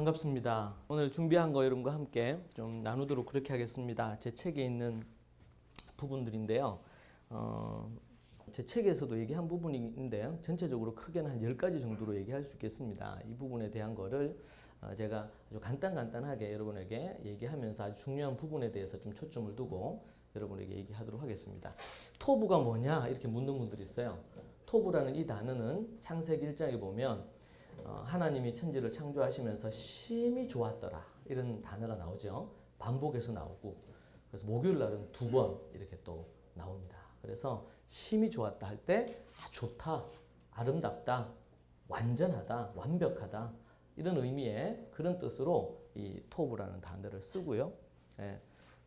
반갑습니다. 오늘 준비한 거 여러분과 함께 좀 나누도록 그렇게 하겠습니다. 제 책에 있는 부분들인데요. 제 책에서도 얘기한 부분이 있는데요. 전체적으로 크게는 한 10가지 정도로 얘기할 수 있겠습니다. 이 부분에 대한 거를 제가 아주 간단하게 여러분에게 얘기하면서 아주 중요한 부분에 대해서 좀 초점을 두고 여러분에게 얘기하도록 하겠습니다. 토부가 뭐냐? 이렇게 묻는 분들이 있어요. 토부라는 이 단어는 창세기 1장에 보면 하나님이 천지를 창조하시면서 심히 좋았더라 이런 단어가 나오죠. 반복해서 나오고 그래서 목요일 날은 2번 이렇게 또 나옵니다. 그래서 심히 좋았다 할 때 좋다, 아름답다, 완전하다, 완벽하다 이런 의미의 그런 뜻으로 이 토부라는 단어를 쓰고요. 예.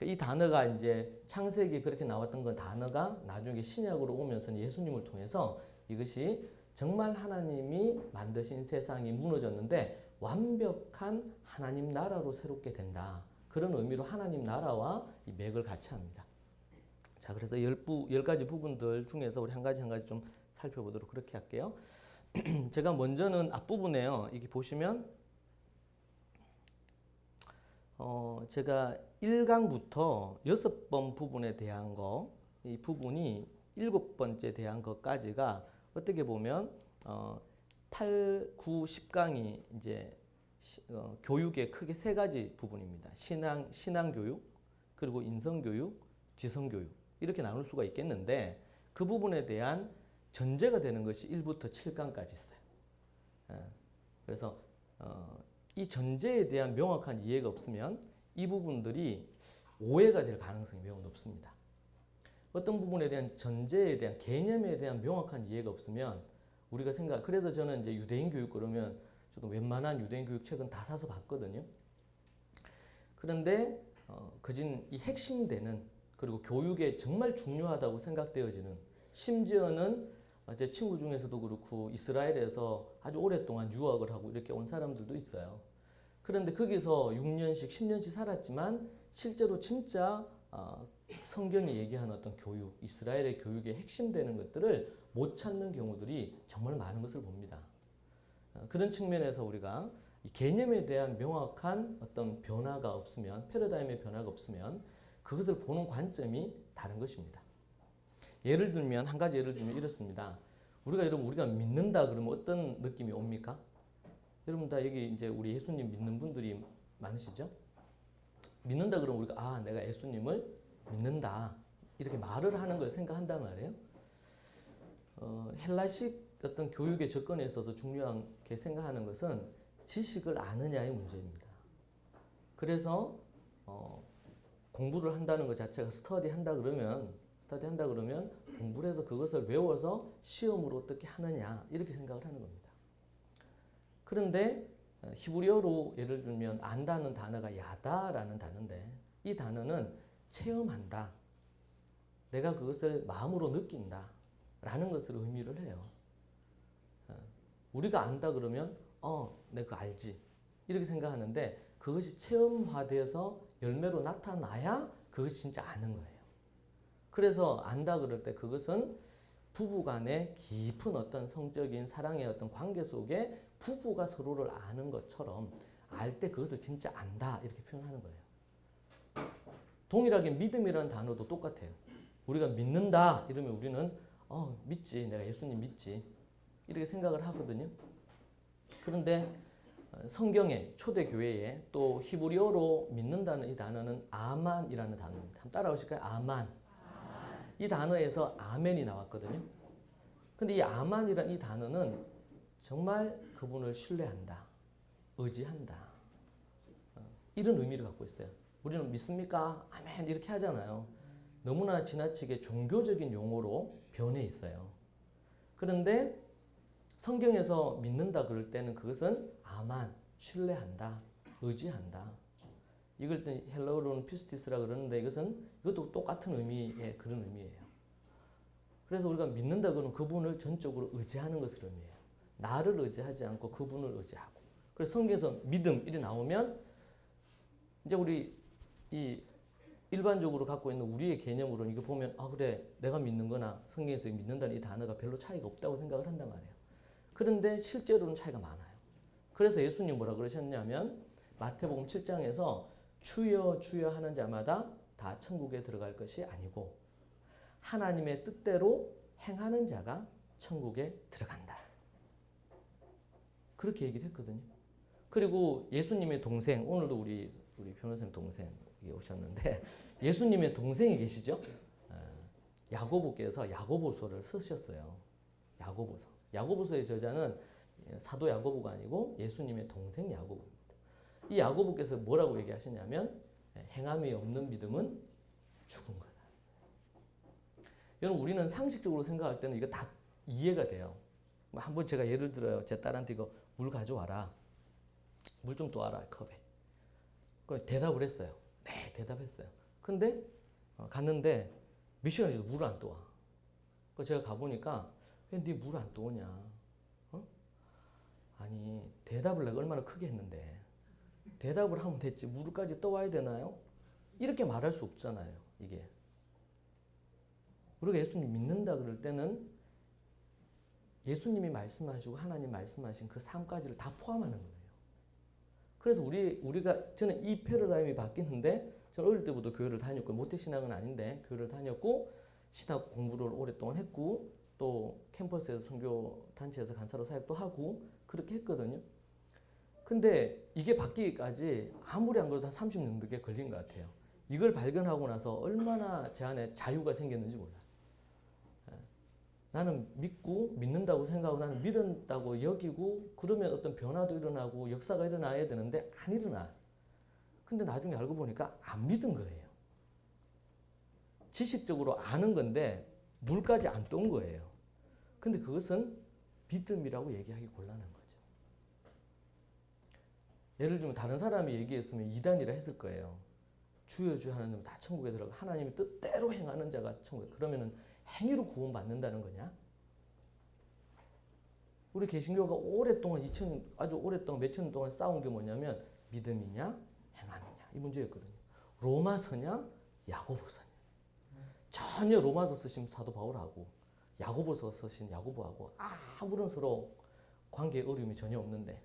이 단어가 이제 창세기 그렇게 나왔던 그 단어가 나중에 신약으로 오면서 예수님을 통해서 이것이 정말 하나님이 만드신 세상이 무너졌는데 완벽한 하나님 나라로 새롭게 된다. 그런 의미로 하나님 나라와 이 맥을 같이 합니다. 자, 그래서 10가지 부분들 중에서 우리 한 가지 좀 살펴보도록 그렇게 할게요. 제가 먼저는 앞부분에요. 이게 보시면 제가 1강부터 6번 부분에 대한 거, 이 부분이 7번째 대한 것까지가 어떻게 보면 8, 9, 10강이 이제 교육의 크게 3가지 부분입니다. 신앙 교육, 그리고 인성 교육, 지성 교육 이렇게 나눌 수가 있겠는데 그 부분에 대한 전제가 되는 것이 1부터 7강까지 있어요. 그래서 이 전제에 대한 명확한 이해가 없으면 이 부분들이 오해가 될 가능성이 매우 높습니다. 어떤 부분에 대한 전제에 대한 개념에 대한 명확한 이해가 없으면 우리가 그래서 저는 이제 유대인 교육 그러면 저도 웬만한 유대인 교육 책은 다 사서 봤거든요. 그런데 그진 이 핵심되는 그리고 교육에 정말 중요하다고 생각되어지는 심지어는 제 친구 중에서도 그렇고 이스라엘에서 아주 오랫동안 유학을 하고 이렇게 온 사람들도 있어요. 그런데 거기서 6년씩 10년씩 살았지만 실제로 진짜 성경이 얘기하는 어떤 교육, 이스라엘의 교육에 핵심되는 것들을 못 찾는 경우들이 정말 많은 것을 봅니다. 그런 측면에서 우리가 이 개념에 대한 명확한 어떤 변화가 없으면, 패러다임의 변화가 없으면 그것을 보는 관점이 다른 것입니다. 한 가지 예를 들면 이렇습니다. 우리가 믿는다 그러면 어떤 느낌이 옵니까? 여러분 다 여기 이제 우리 예수님 믿는 분들이 많으시죠? 믿는다 그러면 우리가 내가 예수님을 믿는다 이렇게 말을 하는 걸 생각한단 말이에요. 헬라식 어떤 교육의 접근에 있어서 중요하게 생각하는 것은 지식을 아느냐의 문제입니다. 그래서 공부를 한다는 것 자체가 스터디한다 그러면 공부를 해서 그것을 외워서 시험으로 어떻게 하느냐 이렇게 생각을 하는 겁니다. 그런데 히브리어로 예를 들면 안다는 단어가 야다라는 단어인데 이 단어는 체험한다. 내가 그것을 마음으로 느낀다. 라는 것을 의미를 해요. 우리가 안다 그러면 내가 그거 알지. 이렇게 생각하는데 그것이 체험화돼서 열매로 나타나야 그것이 진짜 아는 거예요. 그래서 안다 그럴 때 그것은 부부 간의 깊은 어떤 성적인 사랑의 어떤 관계 속에 부부가 서로를 아는 것처럼 알 때 그것을 진짜 안다 이렇게 표현하는 거예요. 동일하게 믿음이라는 단어도 똑같아요. 우리가 믿는다 이러면 우리는 믿지, 내가 예수님 믿지 이렇게 생각을 하거든요. 그런데 성경에 초대교회에 또 히브리어로 믿는다는 이 단어는 아만이라는 단어입니다. 한번 따라오실까요? 아만. 이 단어에서 아멘이 나왔거든요. 근데 이 아만이라는 이 단어는 정말 그분을 신뢰한다, 의지한다 이런 의미를 갖고 있어요. 우리는 믿습니까? 아멘 이렇게 하잖아요. 너무나 지나치게 종교적인 용어로 변해 있어요. 그런데 성경에서 믿는다 그럴 때는 그것은 아만, 신뢰한다, 의지한다. 이걸 헬라어로는 피스티스라 그러는데 이것도 똑같은 의미의 그런 의미예요. 그래서 우리가 믿는다 그러면 그분을 전적으로 의지하는 것을 의미해요. 나를 의지하지 않고 그분을 의지하고. 그래서 성경에서 믿음 이렇게 나오면 이제 우리 이 일반적으로 갖고 있는 우리의 개념으로는 이거 보면 그래 내가 믿는 거나 성경에서 믿는다는 이 단어가 별로 차이가 없다고 생각을 한단 말이에요. 그런데 실제로는 차이가 많아요. 그래서 예수님 뭐라 그러셨냐면 마태복음 7장에서 주여 주여 하는 자마다 다 천국에 들어갈 것이 아니고 하나님의 뜻대로 행하는 자가 천국에 들어간다. 그렇게 얘기를 했거든요. 그리고 예수님의 동생, 오늘도 우리 변호사님 동생이 오셨는데 예수님의 동생이 계시죠? 야고보께서 야고보서를 쓰셨어요. 야고보서. 야고보서의 저자는 사도 야고보가 아니고 예수님의 동생 야고보입니다. 이 야고보께서 뭐라고 얘기하시냐면 행함이 없는 믿음은 죽은 거다. 여러분 우리는 상식적으로 생각할 때는 이거 다 이해가 돼요. 한번 제가 예를 들어요. 제 딸한테 이거 물 가져와라. 물 좀 떠와라 컵에. 그래서 대답을 했어요. 네, 대답했어요. 근데 갔는데 몇 시간이 지나도 물을 안 떠와. 그래서 제가 가보니까 왜 네 물 안 떠오냐? 아니 대답을 내가 얼마나 크게 했는데 대답을 하면 됐지 물까지 떠와야 되나요? 이렇게 말할 수 없잖아요. 이게. 우리가 예수님 믿는다 그럴 때는 예수님이 말씀하시고 하나님 말씀하신 그 삶까지를 다 포함하는 거예요. 그래서 우리가 저는 이 패러다임이 바뀌는데 저는 어릴 때부터 교회를 다녔고 모태신앙은 아닌데 교회를 다녔고 신학 공부를 오랫동안 했고 또 캠퍼스에서 선교 단체에서 간사로 사역도 하고 그렇게 했거든요. 근데 이게 바뀌기까지 아무리 안 그래도 한 30년 넘게 걸린 것 같아요. 이걸 발견하고 나서 얼마나 제 안에 자유가 생겼는지 몰라요. 나는 믿는다고 생각하고 나는 믿는다고 여기고 그러면 어떤 변화도 일어나고 역사가 일어나야 되는데 안 일어나. 근데 나중에 알고 보니까 안 믿은 거예요. 지식적으로 아는 건데 물까지 안 떤 거예요. 근데 그것은 믿음이라고 얘기하기 곤란한 거죠. 예를 들면 다른 사람이 얘기했으면 이단이라 했을 거예요. 주여 주여 하나님 다 천국에 들어가 하나님의 뜻대로 행하는 자가 천국에. 그러면은 행위로 구원받는다는 거냐? 우리 개신교가 오랫동안 아주 오랫동안 몇천 년 동안 싸운 게 뭐냐면 믿음이냐 행함이냐 이 문제였거든요. 로마서냐 야고보서냐. 전혀 로마서 쓰신 사도 바울하고 야고보서 쓰신 야고보하고 아무런 서로 관계에 어려움이 전혀 없는데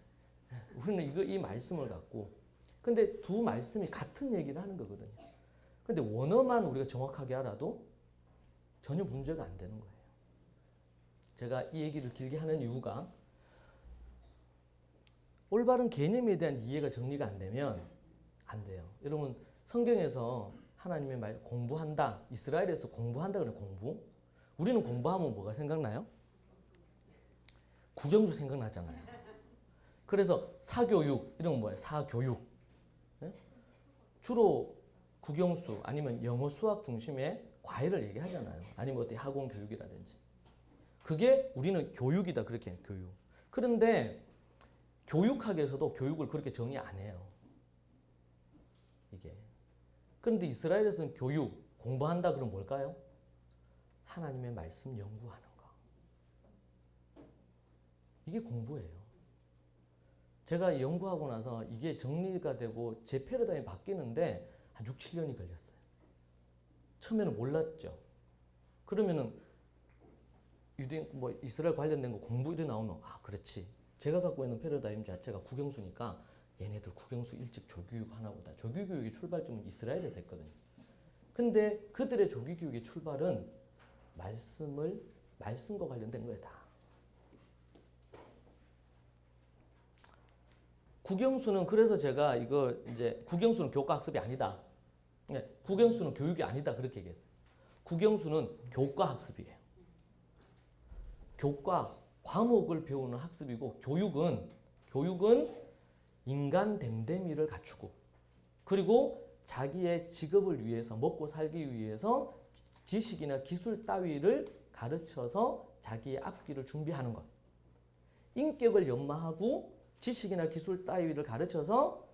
우리는 이 말씀을 갖고 근데 두 말씀이 같은 얘기를 하는 거거든요. 근데 원어만 우리가 정확하게 알아도 전혀 문제가 안 되는 거예요. 제가 이 얘기를 길게 하는 이유가 올바른 개념에 대한 이해가 정리가 안 되면 안 돼요. 여러분 성경에서 하나님의 말 공부한다. 이스라엘에서 공부한다 그래 공부. 우리는 공부하면 뭐가 생각나요? 국영수 생각나잖아요. 그래서 사교육 이런 건 뭐예요? 사교육. 네? 주로 국영수 아니면 영어 수학 중심의 과외를 얘기하잖아요. 아니면 어디 학원 교육이라든지. 그게 우리는 교육이다 그렇게 해요. 교육. 그런데 교육학에서도 교육을 그렇게 정의 안 해요. 이게. 그런데 이스라엘에서는 교육, 공부한다 그러면 뭘까요? 하나님의 말씀 연구하는 거. 이게 공부예요. 제가 연구하고 나서 이게 정리가 되고 제 패러다임이 바뀌는데 한 6, 7년이 걸렸어요. 처음에는 몰랐죠. 그러면은 이스라엘 관련된 거 공부 일이 나오면 그렇지. 제가 갖고 있는 패러다임 자체가 국영수니까 얘네들 국영수 일찍 조기교육 하나 보다. 조기교육의 출발점은 이스라엘에서 했거든요. 근데 그들의 조기교육의 출발은 말씀과 관련된 거다. 국영수는 그래서 제가 국영수는 교과 학습이 아니다. 네, 국영수는 교육이 아니다. 그렇게 얘기했어요. 국영수는 교과 학습이에요. 교과, 과목을 배우는 학습이고 교육은 인간 됨됨이를 갖추고 그리고 자기의 직업을 위해서 먹고 살기 위해서 지식이나 기술 따위를 가르쳐서 자기의 앞길을 준비하는 것. 인격을 연마하고 지식이나 기술 따위를 가르쳐서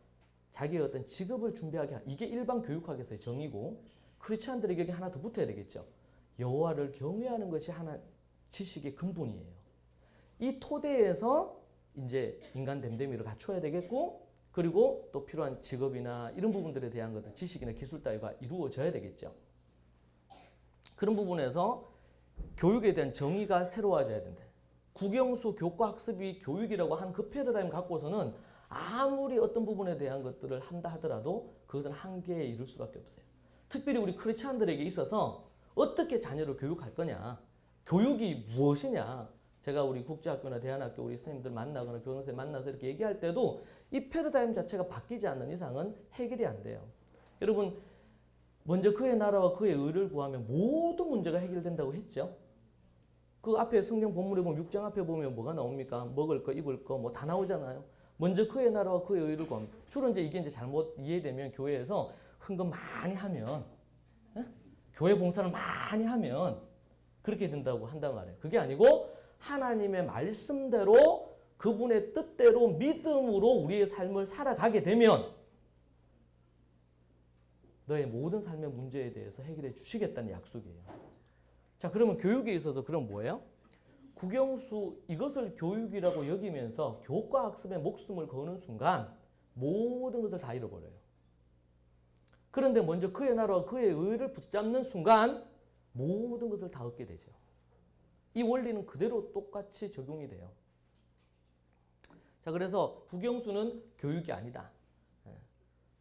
자기의 어떤 직업을 준비하게 하는 이게 일반 교육학에서의 정의고 크리스찬들에게 여기 하나 더 붙어야 되겠죠. 여호와를 경외하는 것이 하나 지식의 근본이에요. 이 토대에서 이제 인간 됨됨이를 갖춰야 되겠고 그리고 또 필요한 직업이나 이런 부분들에 대한 것들 지식이나 기술 따위가 이루어져야 되겠죠. 그런 부분에서 교육에 대한 정의가 새로워져야 된다. 국영수 교과 학습이 교육이라고 하는 그 패러다임 갖고서는 아무리 어떤 부분에 대한 것들을 한다 하더라도 그것은 한계에 이를 수밖에 없어요. 특별히 우리 크리스찬들에게 있어서 어떻게 자녀를 교육할 거냐, 교육이 무엇이냐. 제가 우리 국제학교나 대안학교 우리 선생님들 만나거나 교장선생님 만나서 이렇게 얘기할 때도 이 패러다임 자체가 바뀌지 않는 이상은 해결이 안 돼요. 여러분, 먼저 그의 나라와 그의 의를 구하면 모든 문제가 해결된다고 했죠. 그 앞에 성경 본문에 보면 6장 앞에 보면 뭐가 나옵니까? 먹을 거, 입을 거 뭐 다 나오잖아요. 먼저 그의 나라와 그의 의를 구하면, 주로 이게 잘못 이해되면 교회에서 헌금 많이 하면, 교회 봉사를 많이 하면 그렇게 된다고 한단 말이에요. 그게 아니고 하나님의 말씀대로 그분의 뜻대로 믿음으로 우리의 삶을 살아가게 되면 너의 모든 삶의 문제에 대해서 해결해 주시겠다는 약속이에요. 자, 그러면 교육에 있어서 그럼 뭐예요? 국영수 이것을 교육이라고 여기면서 교과 학습에 목숨을 거는 순간 모든 것을 다 잃어버려요. 그런데 먼저 그의 나라와 그의 의를 붙잡는 순간 모든 것을 다 얻게 되죠. 이 원리는 그대로 똑같이 적용이 돼요. 자, 그래서 국영수는 교육이 아니다.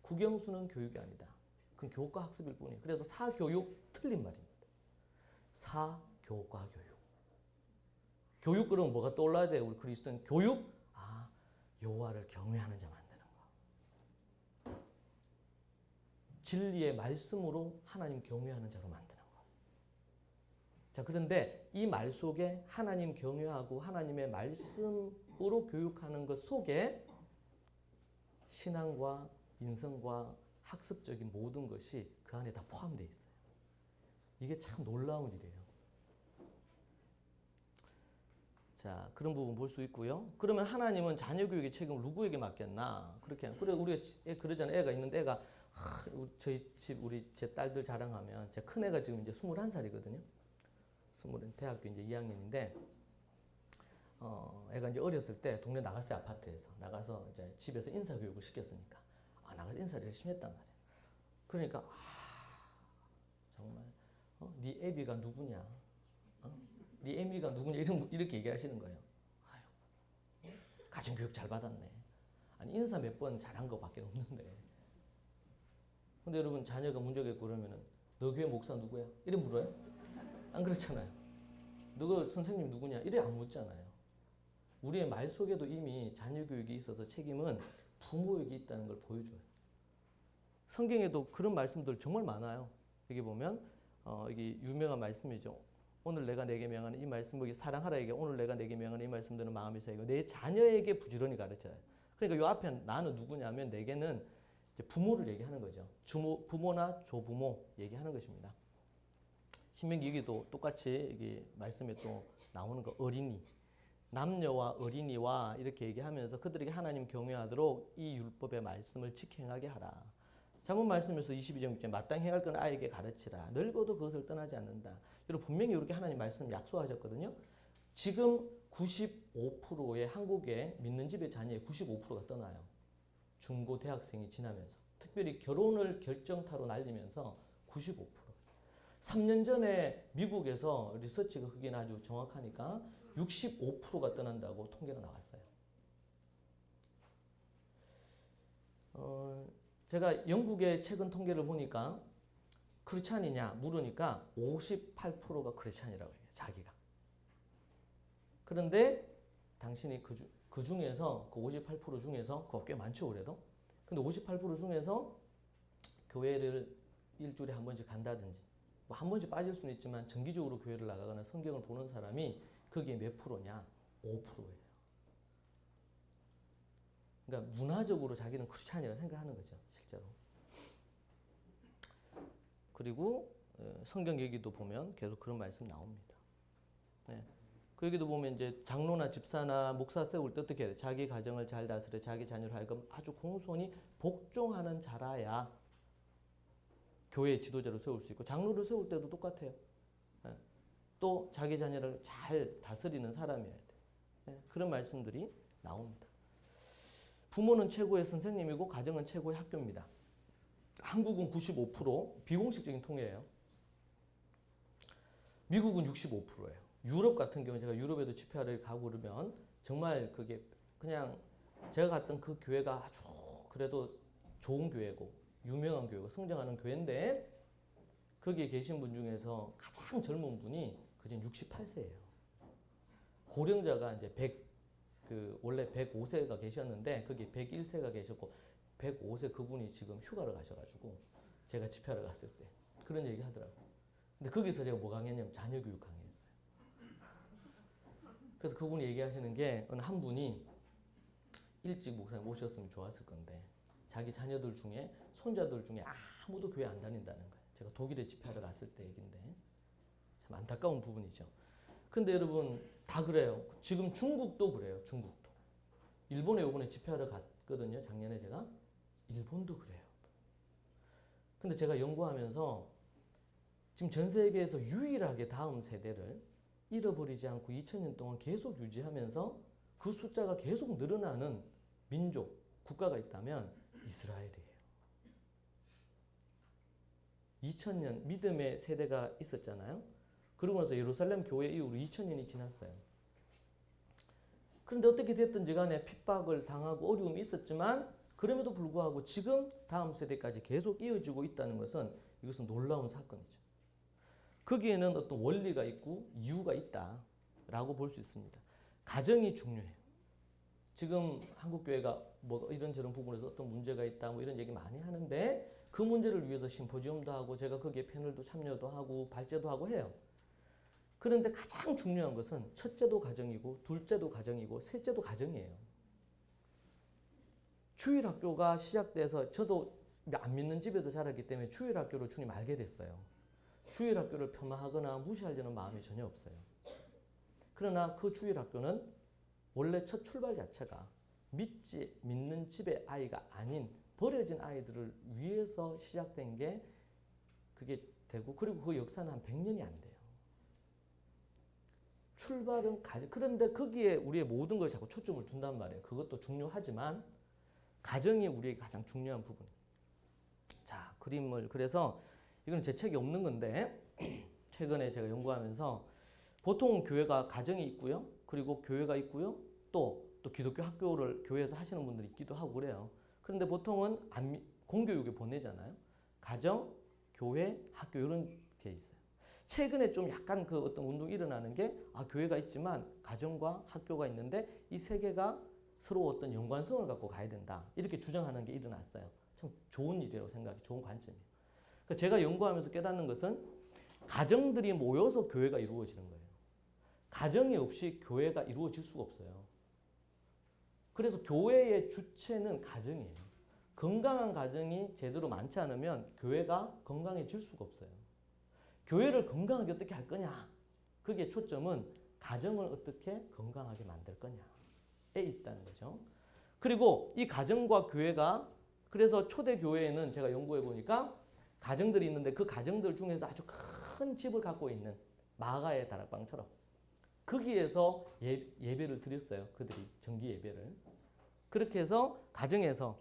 국영수는 교육이 아니다. 그건 교과 학습일 뿐이에요. 그래서 사교육 틀린 말입니다. 사교과 교육. 교육 그러면 뭐가 떠올라야 돼요? 우리 그리스도인 교육? 여호와를 경외하는 자 만드는 거. 진리의 말씀으로 하나님 경외하는 자로 만드는 거. 자, 그런데 이 말 속에 하나님 경외하고 하나님의 말씀으로 교육하는 것 속에 신앙과 인성과 학습적인 모든 것이 그 안에 다 포함되어 있어요. 이게 참 놀라운 일이에요. 자, 그런 부분 볼 수 있고요. 그러면 하나님은 자녀 교육의 책임을 누구에게 맡겼나? 그렇게. 그래, 우리가 그러잖아요. 애가 있는데 애가, 저희 집, 제 딸들 자랑하면, 제 큰 애가 지금 이제 21살이거든요. 대학교 이제 2학년인데, 애가 이제 어렸을 때 동네 나갔어요. 아파트에서. 나가서 이제 집에서 인사교육을 시켰으니까. 나가서 인사를 열심히 했단 말이에요. 그러니까, 정말, 네 애비가 누구냐? 네 애미가 누구냐? 이렇게 얘기하시는 거예요. 아유, 가정교육 잘 받았네. 아니, 인사 몇 번 잘한 거밖에 없는데. 근데 여러분, 자녀가 문제가 있고 그러면은, 너 교회 목사 누구야? 이래 물어요? 안 그렇잖아요. 너가 선생님 누구냐? 이래 안 묻잖아요. 우리의 말 속에도 이미 자녀 교육이 있어서 책임은 부모에게 있다는 걸 보여줘요. 성경에도 그런 말씀들 정말 많아요. 여기 보면 이게 유명한 말씀이죠. 오늘 내가 내게 명하는 이 말씀, 여기 사랑하라 얘기. 오늘 내가 내게 명하는 이 말씀들은 마음에서 이거 내 자녀에게 부지런히 가르쳐요. 그러니까 요 앞에 나는 누구냐면 내게는 이제 부모를 얘기하는 거죠. 부모나 조부모 얘기하는 것입니다. 신명기 여기도 똑같이 여기 말씀에 또 나오는 거 어린이. 남녀와 어린이와 이렇게 얘기하면서 그들에게 하나님 경외하도록 이 율법의 말씀을 지켜 행하게 하라. 잠언 말씀에서 22장 6절 마땅히 행할 건 아이에게 가르치라. 늙어도 그것을 떠나지 않는다. 여러분 분명히 이렇게 하나님 말씀 약속하셨거든요. 지금 95%의 한국의 믿는 집의 자녀의 95%가 떠나요. 중고 대학생이 지나면서. 특별히 결혼을 결정타로 날리면서 95%. 3년 전에 미국에서 리서치가 그게 아주 정확하니까 65%가 떠난다고 통계가 나왔어요. 제가 영국의 최근 통계를 보니까 크리스찬이냐 물으니까 58%가 크리스찬이라고 해요. 자기가. 그런데 당신이 그 중에서 그 58% 중에서 그거 꽤 많죠 그래도. 근데 58% 중에서 교회를 일주일에 한 번씩 간다든지 뭐 한 번씩 빠질 수는 있지만 정기적으로 교회를 나가거나 성경을 보는 사람이 그게 몇 프로냐? 5%예요. 그러니까 문화적으로 자기는 크리스찬이라고 생각하는 거죠, 실제로. 그리고 성경 얘기도 보면 계속 그런 말씀 나옵니다. 네. 그 얘기도 보면 이제 장로나 집사나 목사 세울 때 어떻게 해야 돼? 자기 가정을 잘 다스려 자기 자녀를 하여금 아주 공손히 복종하는 자라야 교회의 지도자로 세울 수 있고 장로를 세울 때도 똑같아요. 네. 또 자기 자녀를 잘 다스리는 사람이어야 돼. 네. 그런 말씀들이 나옵니다. 부모는 최고의 선생님이고 가정은 최고의 학교입니다. 한국은 95% 비공식적인 통계예요. 미국은 65%예요. 유럽 같은 경우는 제가 유럽에도 집회하러 가고 그러면 정말 그게 그냥 제가 갔던 그 교회가 아주 그래도 좋은 교회고 유명한 교회고 성장하는 교회인데 거기에 계신 분 중에서 가장 젊은 분이 그전 68세예요. 고령자가 이제 원래 105세가 계셨는데 거기 101세가 계셨고 105세 그분이 지금 휴가를 가셔가지고 제가 집회하러 갔을 때 그런 얘기 하더라고요. 근데 거기서 제가 뭐 강의했냐면 자녀 교육 강의했어요. 그래서 그분이 얘기하시는 게 어느 한 분이 일찍 목사님 오셨으면 좋았을 건데 자기 자녀들 중에 손자들 중에 아무도 교회 안 다닌다는 거예요. 제가 독일에 집회하러 갔을 때 얘기인데 참 안타까운 부분이죠. 근데 여러분 다 그래요. 지금 중국도 그래요. 중국도. 일본에 이번에 집회하러 갔거든요. 작년에 제가. 일본도 그래요. 근데 제가 연구하면서 지금 전 세계에서 유일하게 다음 세대를 잃어버리지 않고 2000년 동안 계속 유지하면서 그 숫자가 계속 늘어나는 민족, 국가가 있다면 이스라엘이에요. 2000년 믿음의 세대가 있었잖아요. 그러고 나서 예루살렘 교회 이후로 2000년이 지났어요. 그런데 어떻게 됐든지 간에 핍박을 당하고 어려움이 있었지만 그럼에도 불구하고 지금 다음 세대까지 계속 이어지고 있다는 것은 이것은 놀라운 사건이죠. 거기에는 어떤 원리가 있고 이유가 있다라고 볼 수 있습니다. 가정이 중요해요. 지금 한국교회가 뭐 이런저런 부분에서 어떤 문제가 있다 뭐 이런 얘기 많이 하는데 그 문제를 위해서 심포지엄도 하고 제가 거기에 패널도 참여도 하고 발제도 하고 해요. 그런데 가장 중요한 것은 첫째도 가정이고 둘째도 가정이고 셋째도 가정이에요. 주일학교가 시작돼서 저도 안 믿는 집에서 자랐기 때문에 주일학교를 주님 알게 됐어요. 주일학교를 폄하하거나 무시하려는 마음이 전혀 없어요. 그러나 그 주일학교는 원래 첫 출발 자체가 믿는 집의 아이가 아닌 버려진 아이들을 위해서 시작된 게 그게 되고 그리고 그 역사는 한 100년이 안 돼요. 출발은 그런데 거기에 우리의 모든 걸 자꾸 초점을 둔단 말이에요. 그것도 중요하지만 가정이 우리에게 가장 중요한 부분입니다. 자, 그림을 그래서 이건 제 책에 없는 건데 최근에 제가 연구하면서 보통 교회가 가정이 있고요. 그리고 교회가 있고요. 또 기독교 학교를 교회에서 하시는 분들이 있기도 하고 그래요. 그런데 보통은 공교육에 보내잖아요. 가정, 교회, 학교 이런 게 있어요. 최근에 좀 약간 그 어떤 운동이 일어나는 게 교회가 있지만 가정과 학교가 있는데 이 세 개가 서로 어떤 연관성을 갖고 가야 된다. 이렇게 주장하는 게 일어났어요. 참 좋은 일이라고 생각해. 좋은 관점이에요. 그러니까 제가 연구하면서 깨닫는 것은 가정들이 모여서 교회가 이루어지는 거예요. 가정이 없이 교회가 이루어질 수가 없어요. 그래서 교회의 주체는 가정이에요. 건강한 가정이 제대로 많지 않으면 교회가 건강해질 수가 없어요. 교회를 건강하게 어떻게 할 거냐? 그게 초점은 가정을 어떻게 건강하게 만들 거냐에 있다는 거죠. 그리고 이 가정과 교회가 그래서 초대 교회에는 제가 연구해 보니까 가정들이 있는데 그 가정들 중에서 아주 큰 집을 갖고 있는 마가의 다락방처럼 거기에서 예배를 드렸어요. 그들이 정기 예배를. 그렇게 해서 가정에서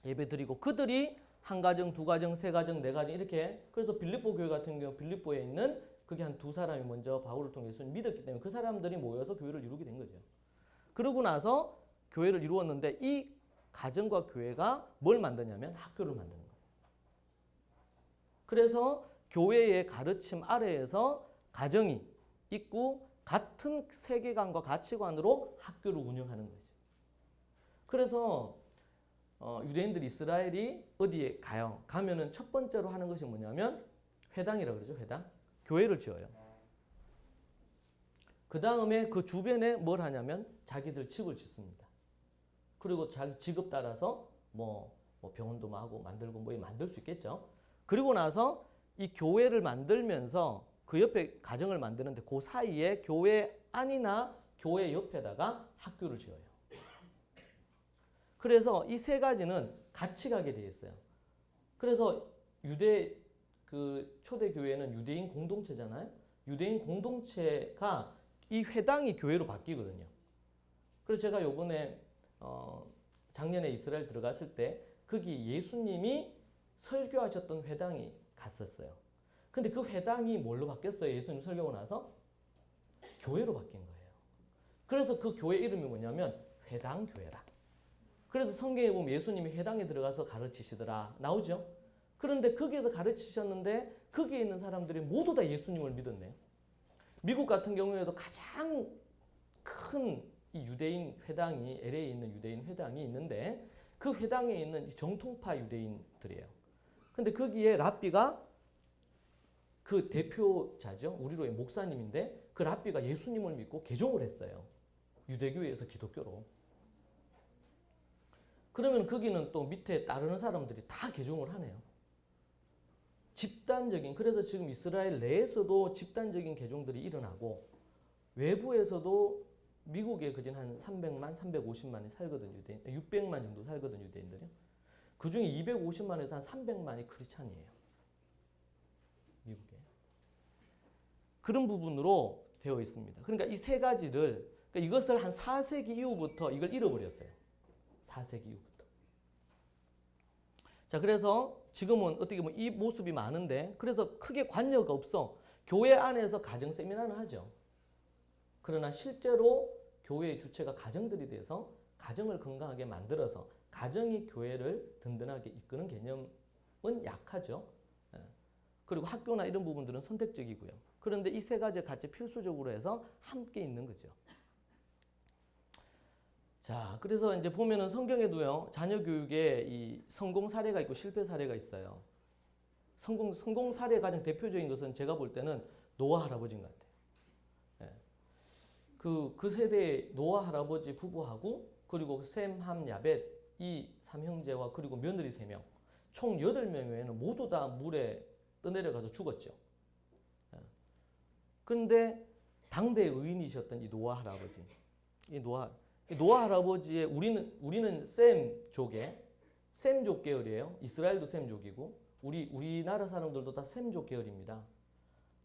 예배 드리고 그들이 한 가정, 두 가정, 세 가정, 네 가정 이렇게 그래서 빌립보 교회 같은 경우 빌립보에 있는 그게 한 두 사람이 먼저 바울을 통해 예수님 믿었기 때문에 그 사람들이 모여서 교회를 이루게 된 거죠. 그러고 나서 교회를 이루었는데 이 가정과 교회가 뭘 만드냐면 학교를 만드는 거예요. 그래서 교회의 가르침 아래에서 가정이 있고 같은 세계관과 가치관으로 학교를 운영하는 거죠. 그래서 유대인들이 이스라엘이 어디에 가요? 가면은 첫 번째로 하는 것이 뭐냐면 회당이라고 그러죠. 회당. 교회를 지어요. 그 다음에 그 주변에 뭘 하냐면 자기들 집을 짓습니다. 그리고 자기 직업 따라서 뭐 병원도 하고 만들고 뭐 만들 수 있겠죠. 그리고 나서 이 교회를 만들면서 그 옆에 가정을 만드는데 그 사이에 교회 안이나 교회 옆에다가 학교를 지어요. 그래서 이 세 가지는 같이 가게 돼 있어요. 그래서 유대 그 초대 교회는 유대인 공동체잖아요. 유대인 공동체가 이 회당이 교회로 바뀌거든요. 그래서 제가 요번에 작년에 이스라엘 들어갔을 때 거기 예수님이 설교하셨던 회당이 갔었어요. 근데 그 회당이 뭘로 바뀌었어요? 예수님 설교하고 나서? 교회로 바뀐 거예요. 그래서 그 교회 이름이 뭐냐면 회당교회다. 그래서 성경에 보면 예수님이 회당에 들어가서 가르치시더라 나오죠. 그런데 거기에서 가르치셨는데 거기에 있는 사람들이 모두 다 예수님을 믿었네요. 미국 같은 경우에도 가장 큰 이 유대인 회당이 LA에 있는 유대인 회당이 있는데 그 회당에 있는 정통파 유대인들이에요. 근데 거기에 랍비가 그 대표자죠. 우리로의 목사님인데 그 랍비가 예수님을 믿고 개종을 했어요. 유대교회에서 기독교로. 그러면 거기는 또 밑에 따르는 사람들이 다 개종을 하네요. 집단적인, 그래서 지금 이스라엘 내에서도 집단적인 개종들이 일어나고 외부에서도 미국에 그진 한 300만, 350만이 살거든 유대인, 600만 정도 살거든 유대인들이요. 그 중에 250만에서 한 300만이 크리스찬이에요. 미국에. 그런 부분으로 되어 있습니다. 그러니까 이 세 가지를, 그러니까 이것을 한 4세기 이후부터 이걸 잃어버렸어요. 4세기 이후부터. 자, 그래서 지금은 어떻게 보면 이 모습이 많은데, 그래서 크게 관여가 없어. 교회 안에서 가정 세미나는 하죠. 그러나 실제로 교회의 주체가 가정들이 돼서 가정을 건강하게 만들어서 가정이 교회를 든든하게 이끄는 개념은 약하죠. 그리고 학교나 이런 부분들은 선택적이고요. 그런데 이 세 가지를 같이 필수적으로 해서 함께 있는 거죠. 자, 그래서 이제 보면은 성경에도요, 자녀 교육에 이 성공 사례가 있고 실패 사례가 있어요. 성공 사례 가장 대표적인 것은 제가 볼 때는 노아 할아버지인 것 같아요. 그 세대의 노아 할아버지 부부하고 그리고 셈, 함, 야벳 이 삼형제와 그리고 며느리 3명 총 8명 외에는 모두 다 물에 떠내려가서 죽었죠. 그런데 당대의 의인이셨던 이 노아 할아버지, 이 노아 할아버지의 우리는 셈족 계열이에요. 이스라엘도 셈족이고 우리나라 사람들도 다 셈족 계열입니다.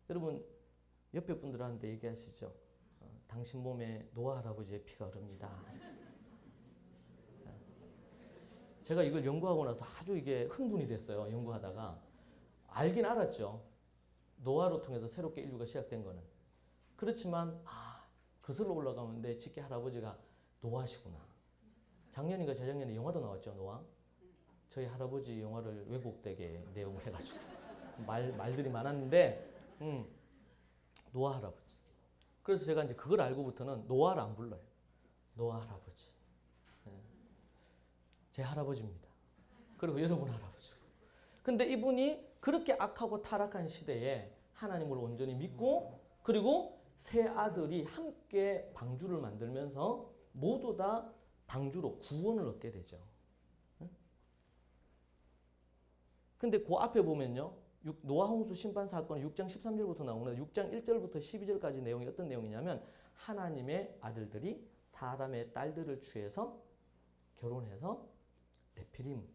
여러분 옆에 분들한테 얘기하시죠. 당신 몸에 노아 할아버지의 피가 흐릅니다. 제가 이걸 연구하고 나서 아주 이게 흥분이 됐어요. 연구하다가 알긴 알았죠. 노아로 통해서 새롭게 인류가 시작된 거는. 그렇지만 거슬러 올라가면 내 직계 할아버지가 노아시구나. 작년인가 재작년에 영화도 나왔죠. 노아. 저희 할아버지 영화를 왜곡되게 내용을 해가지고 말들이 많았는데 노아 할아버지. 그래서 제가 이제 그걸 알고부터는 노아를 안 불러요. 노아 할아버지. 제 할아버지입니다. 그리고 여러분 할아버지고. 근데 이분이 그렇게 악하고 타락한 시대에 하나님을 온전히 믿고 그리고 세 아들이 함께 방주를 만들면서 모두 다 방주로 구원을 얻게 되죠. 근데 그 앞에 보면요. 노아 홍수 심판 사건은 6장 13절부터 나오는데 6장 1절부터 12절까지 내용이 어떤 내용이냐면 하나님의 아들들이 사람의 딸들을 취해서 결혼해서 네피림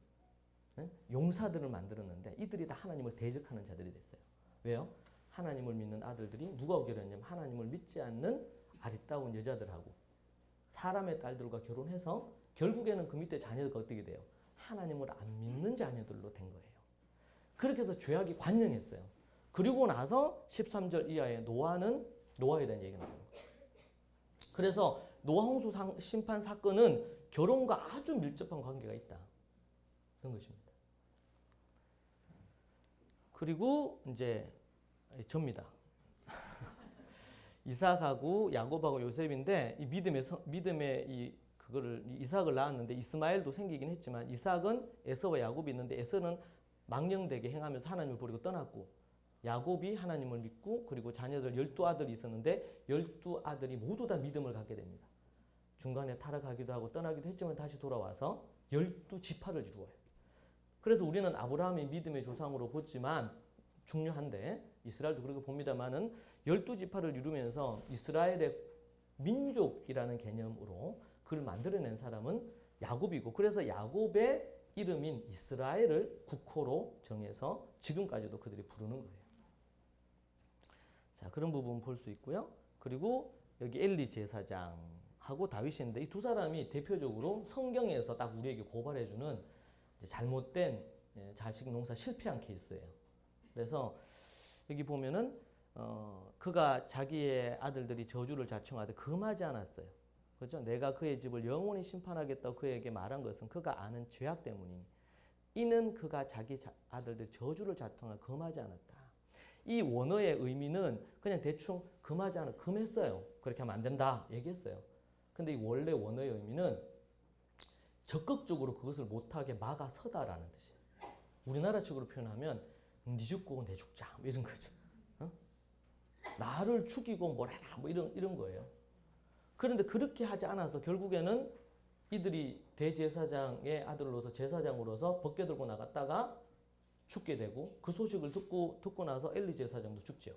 용사들을 만들었는데 이들이 다 하나님을 대적하는 자들이 됐어요. 왜요? 하나님을 믿는 아들들이 누가 오게 되냐면 하나님을 믿지 않는 아리따운 여자들하고 사람의 딸들과 결혼해서 결국에는 그 밑에 자녀가 어떻게 돼요? 하나님을 안 믿는 자녀들로 된 거예요. 그렇게 해서 죄악이 관영했어요. 그리고 나서 13절 이하의 노아에 대한 얘기가 나오는 거예요. 그래서 노아 홍수 심판 사건은 결혼과 아주 밀접한 관계가 있다. 그런 것입니다. 그리고 이제 접니다. 이삭하고 야곱하고 요셉인데 이 믿음의 그거를 이삭을 낳았는데 이스마엘도 생기긴 했지만 이삭은 에서와 야곱이 있는데 에서는 망령되게 행하면서 하나님을 버리고 떠났고 야곱이 하나님을 믿고 그리고 자녀들 12아들이 있었는데 12아들이 모두 다 믿음을 갖게 됩니다. 중간에 타락하기도 하고 떠나기도 했지만 다시 돌아와서 12지파를 이루어요. 그래서 우리는 아브라함이 믿음의 조상으로 보지만 중요한데 이스라엘도 그렇게 봅니다만은 12지파를 이루면서 이스라엘의 민족이라는 개념으로 그를 만들어낸 사람은 야곱이고 그래서 야곱의 이름인 이스라엘을 국호로 정해서 지금까지도 그들이 부르는 거예요. 자, 그런 부분 볼 수 있고요. 그리고 여기 엘리 제사장하고 다윗인데 이 두 사람이 대표적으로 성경에서 딱 우리에게 고발해주는 잘못된 자식 농사 실패한 케이스예요. 그래서 여기 보면은 그가 자기의 아들들이 저주를 자청하되 금하지 않았어요. 그렇죠? 내가 그의 집을 영원히 심판하겠다고 그에게 말한 것은 그가 아는 죄악 때문이니 이는 그가 자기 아들들 저주를 자통하여 금하지 않았다. 이 원어의 의미는 그냥 대충 금하지 않아 금했어요. 그렇게 하면 안 된다 얘기했어요. 근데 이 원래 원어의 의미는 적극적으로 그것을 못하게 막아서다라는 뜻이에요. 우리나라 식으로 표현하면 네 죽고 내 죽자 뭐 이런 거죠. 어? 나를 죽이고 뭐래라 뭐 이런 거예요. 그런데 그렇게 하지 않아서 결국에는 이들이 대제사장의 아들로서 제사장으로서 벗겨 들고 나갔다가 죽게 되고 그 소식을 듣고 나서 엘리 제사장도 죽죠.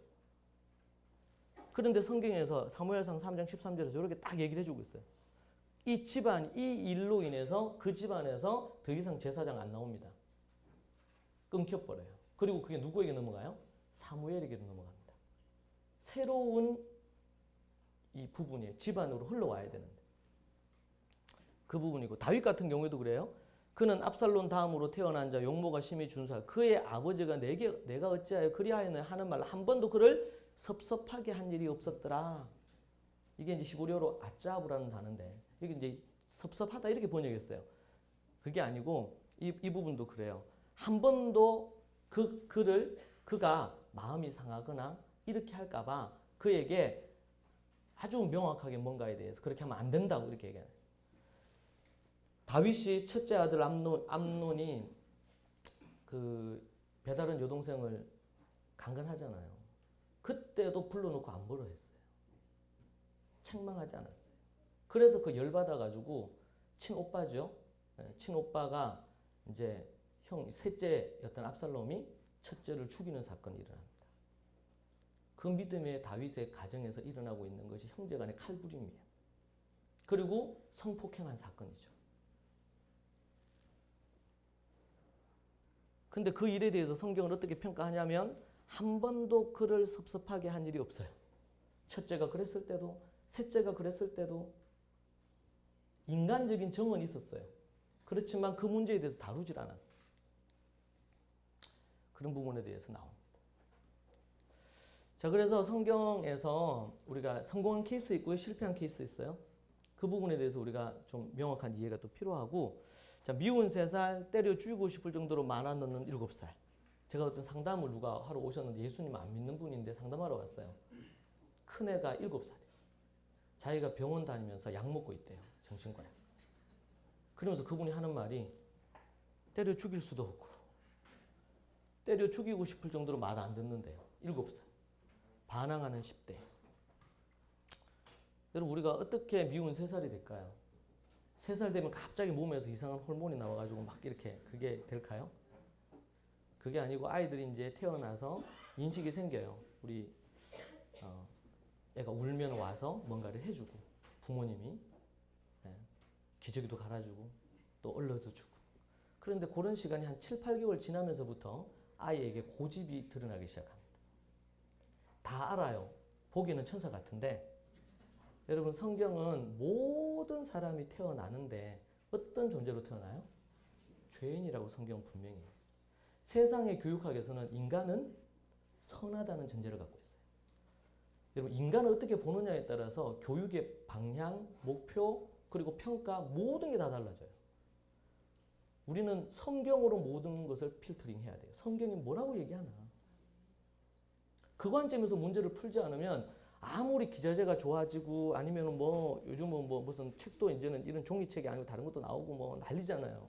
그런데 성경에서 사무엘상 3장 13절에서 이렇게 딱 얘기를 해주고 있어요. 이 집안, 이 일로 인해서 그 집안에서 더 이상 제사장 안 나옵니다. 끊겨버려요. 그리고 그게 누구에게 넘어가요? 사무엘에게로 넘어갑니다. 새로운 이 부분이 집안으로 흘러와야 되는데 그 부분이고 다윗 같은 경우에도 그래요. 그는 압살롬 다음으로 태어난 자 용모가 심히 준수하여 그의 아버지가 내가 어찌하여 그리하였느냐 하는 말 한 번도 그를 섭섭하게 한 일이 없었더라. 이게 이제 히브리어로 아짜브라는 단어인데 이게 이제 섭섭하다 이렇게 번역했어요. 그게 아니고 이 부분도 그래요. 한 번도 그가 마음이 상하거나 이렇게 할까봐 그에게 아주 명확하게 뭔가에 대해서 그렇게 하면 안 된다고 이렇게 얘기해요. 다윗이 첫째 아들 암논이 그 배다른 여동생을 강간하잖아요. 그때도 불러놓고 안 보려 했어요. 책망하지 않았어요. 그래서 그 열받아가지고 친오빠죠. 친오빠가 이제 셋째였던 압살롬이 첫째를 죽이는 사건이 일어납니다. 그 믿음의 다윗의 가정에서 일어나고 있는 것이 형제간의 칼부림이에요. 그리고 성폭행한 사건이죠. 근데 그 일에 대해서 성경은 어떻게 평가하냐면 한 번도 그를 섭섭하게 한 일이 없어요. 첫째가 그랬을 때도 셋째가 그랬을 때도 인간적인 정은 있었어요. 그렇지만 그 문제에 대해서 다루질 않았어요. 그런 부분에 대해서 나옵니다. 자, 그래서 성경에서 우리가 성공한 케이스 있고요, 실패한 케이스 있어요. 그 부분에 대해서 우리가 좀 명확한 이해가 또 필요하고, 자, 미운 3살, 때려 죽이고 싶을 정도로 많아 넣는 7살. 제가 어떤 상담을 누가 하러 오셨는데 예수님 안 믿는 분인데 상담하러 왔어요. 큰애가 7살이에요. 자기가 병원 다니면서 약 먹고 있대요. 정신과 약. 그러면서 그분이 하는 말이 때려 죽일 수도 없고 때려 죽이고 싶을 정도로 말 안 듣는데요. 7살. 반항하는 10대. 여러분 우리가 어떻게 미운 3살이 될까요? 3살 되면 갑자기 몸에서 이상한 호르몬이 나와가지고 막 이렇게 그게 될까요? 그게 아니고 아이들이 이제 태어나서 인식이 생겨요. 우리 애가 울면 와서 뭔가를 해주고 부모님이 기저귀도 갈아주고 또 얼려도 주고. 그런데 그런 시간이 한 7, 8개월 지나면서부터 아이에게 고집이 드러나기 시작합니다. 다 알아요. 보기에는 천사 같은데 여러분 성경은 모든 사람이 태어나는데 어떤 존재로 태어나요? 죄인이라고 성경은 분명히 해요. 세상의 교육학에서는 인간은 선하다는 전제를 갖고 있어요. 여러분 인간을 어떻게 보느냐에 따라서 교육의 방향, 목표, 그리고 평가 모든 게 다 달라져요. 우리는 성경으로 모든 것을 필터링 해야 돼요. 성경이 뭐라고 얘기하나. 그 관점에서 문제를 풀지 않으면 아무리 기자재가 좋아지고 아니면 뭐 요즘은 뭐 무슨 책도 이제는 이런 종이책이 아니고 다른 것도 나오고 뭐 난리잖아요.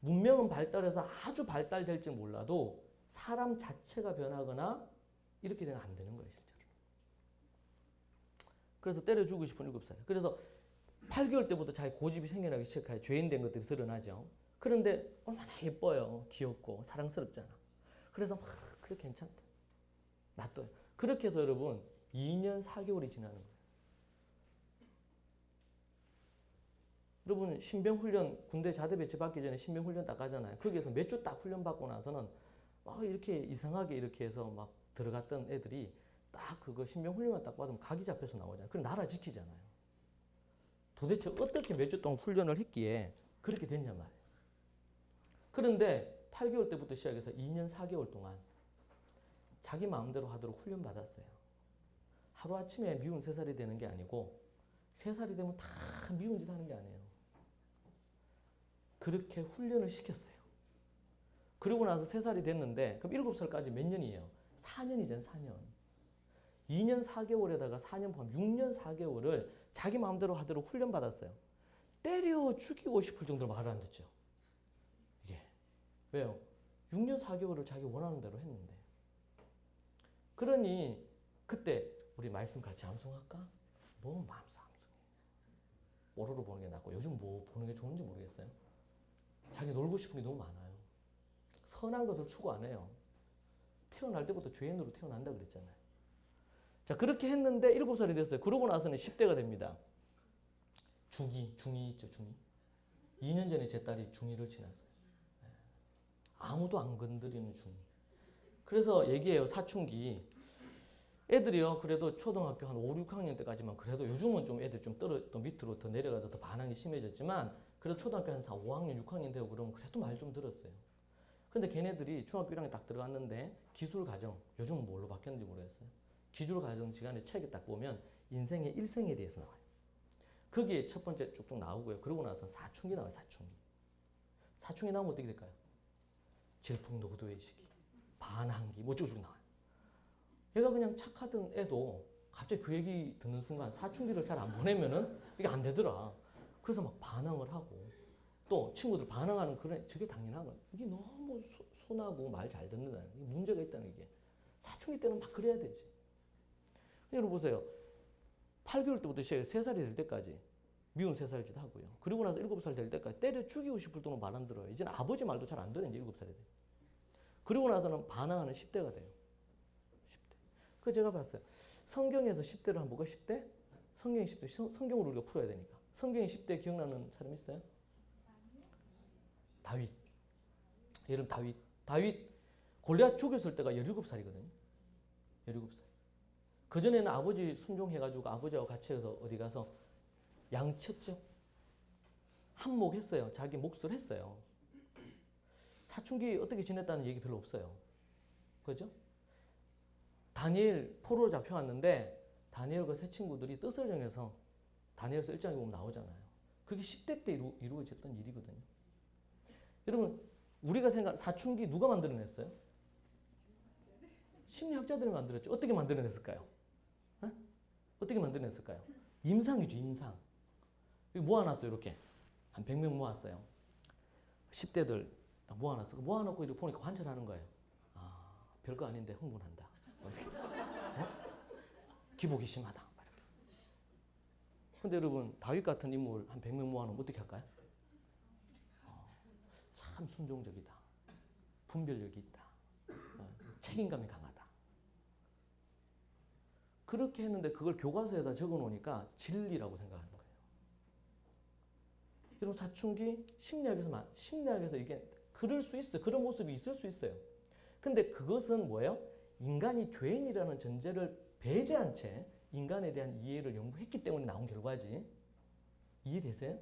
문명은 발달해서 아주 발달될지 몰라도 사람 자체가 변하거나 이렇게 되면 안 되는 거예요, 실제로. 그래서 때려주고 싶은 7살. 그래서 8개월 때부터 자기 고집이 생겨나기 시작해요. 죄인 된 것들이 드러나죠. 그런데 얼마나 예뻐요. 귀엽고 사랑스럽잖아. 그래서 막 그래 괜찮다. 놔둬요. 그렇게 해서 여러분 2년 4개월이 지나는 거예요. 여러분 신병훈련 군대 자대 배치 받기 전에 신병훈련 딱 가잖아요. 거기에서 몇 주 딱 훈련 받고 나서는 막 이렇게 이상하게 이렇게 해서 막 들어갔던 애들이 딱 그거 신병훈련만 딱 받으면 각이 잡혀서 나오잖아요. 그럼 나라 지키잖아요. 도대체 어떻게 몇 주 동안 훈련을 했기에 그렇게 됐냐 말이에요. 그런데 8개월 때부터 시작해서 2년 4개월 동안 자기 마음대로 하도록 훈련 받았어요. 하루아침에 미운 3살이 되는 게 아니고 3살이 되면 다 미운 짓 하는 게 아니에요. 그렇게 훈련을 시켰어요. 그러고 나서 3살이 됐는데 그럼 7살까지 몇 년이에요? 4년이잖아요. 4년. 2년 4개월에다가 4년 포함 6년 4개월을 자기 마음대로 하도록 훈련받았어요. 때려 죽이고 싶을 정도로 말을 안 듣죠. 이게 왜요? 6년 4개월을 자기 원하는 대로 했는데. 그러니 그때 우리 말씀 같이 암송할까? 뭐 마음속 암송해. 오로로 보는 게 낫고 요즘 뭐 보는 게 좋은지 모르겠어요. 자기 놀고 싶은 게 너무 많아요. 선한 것을 추구 안 해요. 태어날 때부터 죄인으로 태어난다 그랬잖아요. 자, 그렇게 했는데 7살이 됐어요. 그러고 나서는 10대가 됩니다. 중2 있죠, 중2. 2년 전에 제 딸이 중2를 지났어요. 아무도 안 건드리는 중2. 그래서 얘기해요, 사춘기. 애들이요, 그래도 초등학교 한 5, 6학년 때까지만 그래도 요즘은 좀 애들 좀 또 밑으로 더 내려가서 더 반항이 심해졌지만 그래도 초등학교 한 4, 5학년, 6학년 되고 그러면 그래도 말 좀 들었어요. 근데 걔네들이 중학교 1학년 딱 들어갔는데 기술 과정, 요즘은 뭘로 바뀌었는지 모르겠어요. 기술 과정 시간에 책에 딱 보면 인생의 일생에 대해서 나와요. 거기에 첫 번째 쭉쭉 나오고요. 그러고 나서 사춘기 나와요, 사춘기. 사춘기 나오면 어떻게 될까요? 질풍노도의 시기, 반항기, 뭐 쭉쭉 나와요. 얘가 그냥 착하던 애도 갑자기 그 얘기 듣는 순간 사춘기를 잘 안 보내면은 이게 안 되더라. 그래서 막 반항을 하고 또 친구들 반항하는 그런 저게 당연한 거예요. 이게 너무 순하고 말 잘 듣는다는 게 문제가 있다는 게. 사춘기 때는 막 그래야 되지. 여러분 보세요. 8개월 때부터 시작해 3살이 될 때까지 미운 3살 짓 하고요. 그리고 나서 7살 될 때까지 때려 죽이고 싶을 정도로 말 안 들어요. 이제는 아버지 말도 잘 안 들어요. 이제 7살이 돼요. 그리고 나서는 반항하는 10대가 돼요. 10대. 그 제가 봤어요. 성경에서 10대를 한번 볼까? 10대? 성경이 10대. 성경으로 우리가 풀어야 되니까. 성경이 10대 기억나는 사람 있어요? 다윗. 예를 들면 다윗 골리앗 죽였을 때가 17살이거든요. 17살. 그전에는 아버지 순종해가지고 아버지하고 같이 해서 어디 가서 양 쳤죠. 한몫했어요. 자기 몫을 했어요. 사춘기 어떻게 지냈다는 얘기 별로 없어요. 그죠? 다니엘 포로로 잡혀왔는데 다니엘과 세 친구들이 뜻을 정해서 다니엘서 1장에 보면 나오잖아요. 그게 10대 때 이루어졌던 일이거든요. 여러분 우리가 생각 사춘기 누가 만들어냈어요? 심리학자들이 만들었죠. 어떻게 만들어냈을까요? 어? 어떻게 만들어냈을까요? 임상이죠, 임상. 모아놨어요, 이렇게. 한 100명 모았어요. 10대들 딱 모아놨어. 모아놓고 이렇게 보니까 관찰하는 거예요. 아, 별거 아닌데 흥분한다. 기복이 심하다. 근데 여러분, 다윗 같은 인물 한 100명 모아놓으면 어떻게 할까요? 참 순종적이다. 분별력이 있다. 책임감이 강하다. 그렇게 했는데 그걸 교과서에다 적어 놓으니까 진리라고 생각하는 거예요. 여러분 사춘기 심리학에서 이게 그럴 수 있어요. 그런 모습이 있을 수 있어요. 근데 그것은 뭐예요? 인간이 죄인이라는 전제를 배제한 채 인간에 대한 이해를 연구했기 때문에 나온 결과지. 이해되세요?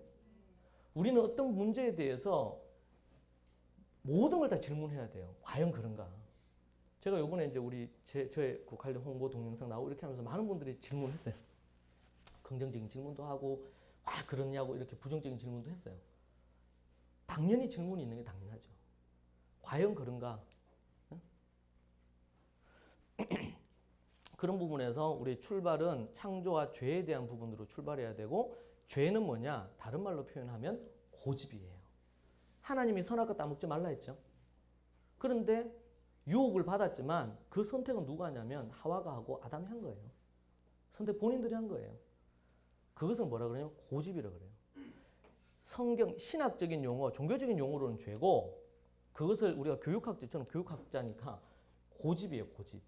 우리는 어떤 문제에 대해서 모든 걸 다 질문해야 돼요. 과연 그런가? 제가 요번에 이제 저의 그 관련 홍보 동영상 나오고 이렇게 하면서 많은 분들이 질문했어요. 긍정적인 질문도 하고, 와, 그러냐고 이렇게 부정적인 질문도 했어요. 당연히 질문이 있는 게 당연하죠. 과연 그런가? 그런 부분에서 우리 출발은 창조와 죄에 대한 부분으로 출발해야 되고, 죄는 뭐냐? 다른 말로 표현하면 고집이에요. 하나님이 선악과 따먹지 말라 했죠. 그런데 유혹을 받았지만 그 선택은 누가 하냐면 하와가 하고 아담이 한 거예요. 선택 본인들이 한 거예요. 그것을 뭐라 그러냐면 고집이라 그래요. 성경 신학적인 용어, 종교적인 용어로는 죄고 그것을 우리가 저는 교육학자니까 고집이에요, 고집.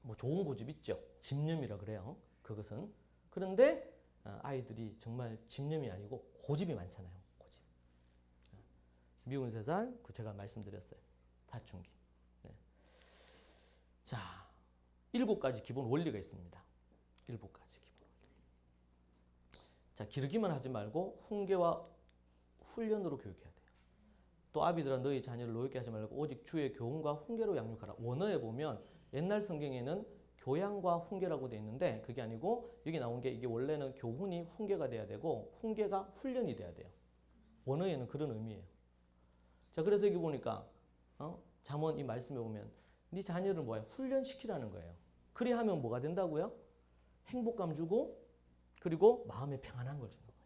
뭐 좋은 고집 있죠. 집념이라 그래요. 그것은. 그런데 아이들이 정말 집념이 아니고 고집이 많잖아요. 고집. 미운 3살, 제가 말씀드렸어요. 사춘기. 네. 자, 7가지 기본 원리가 있습니다. 7가지 기본 원리. 자, 기르기만 하지 말고 훈계와 훈련으로 교육해야 돼요. 또 아비들아 너희 자녀를 노엽게 하지 말고 오직 주의 교훈과 훈계로 양육하라. 원어에 보면 옛날 성경에는 교양과 훈계라고 되어 있는데 그게 아니고 여기 나온 게 이게 원래는 교훈이 훈계가 돼야 되고 훈계가 훈련이 돼야 돼요. 원어에는 그런 의미예요. 자, 그래서 여기 보니까 잠언 이 말씀에 보면 네 자녀를 뭐야? 훈련시키라는 거예요. 그리야 하면 뭐가 된다고요? 행복감 주고 그리고 마음의 평안한 걸 주는 거예요.